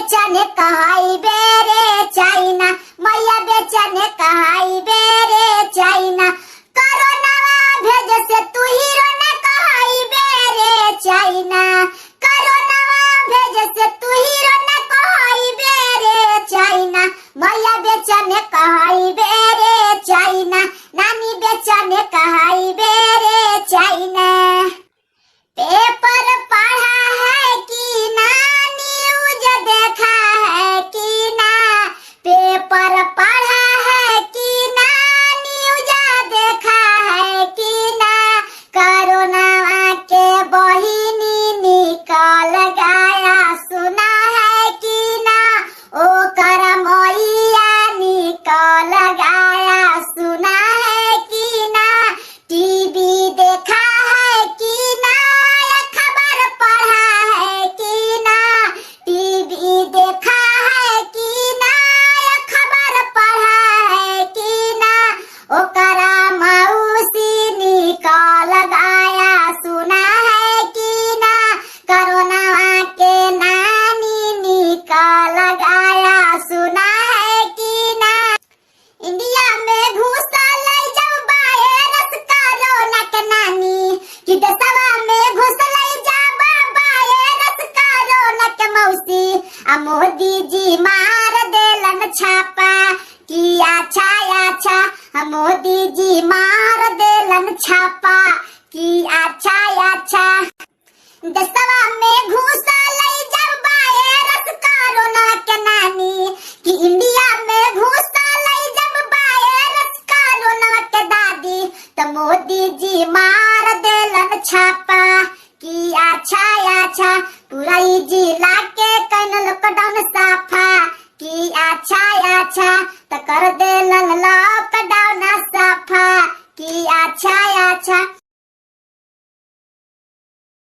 बेचने कहाई बेरे चाइना, मैया बेचने कहाई बेरे चाइना। कोरोना भेज से तू हीरो न कहाई बेरे चाइना, कोरोना भेज से तू हीरो न कहाई बेरे चाइना। मैया बेचने कहाई बेरे चाइना, नानी बेचने कहाई बेरे चाइना। पेपर पढ़ा है कि ना, न्यूज देखा है कि ना, पेपर पढ़ा है कि ना, न्यूज देखा है कि ना। कोरोना के बहिनी निकल गया सुना है कि ना, ओ कर मैया निकल गया सुना है कि ना। टीवी देखा है कि ना, खबर पढ़ा है कि ना, टीवी देखा है कि ना, खबर पढ़ा है कि ना। ओकरा मौसी निकल गया सुना है कि ना, कोरोना के नानी निकल गया सुना है कि ना। इंडिया में घुसल जब वायरस कोरोना के नानी, कि देशवा में घुसल जब वायरस कोरोना के मौसी। आ मोदी जी मार देलन छापा कि अच्छा अच्छा, आ मोदी जी मार देलन छापा कि अच्छा अच्छा। देशवा में घुसल जब वायरस कोरोना के नानी, कि इंडिया में घुसल जब वायरस कोरोना के दादी। तो मोदी जी मार देलन छापा कि अच्छा अच्छा, पूरा ही जिला के कन लॉकडाउन साफा कि अच्छा अच्छा। तो कर देलन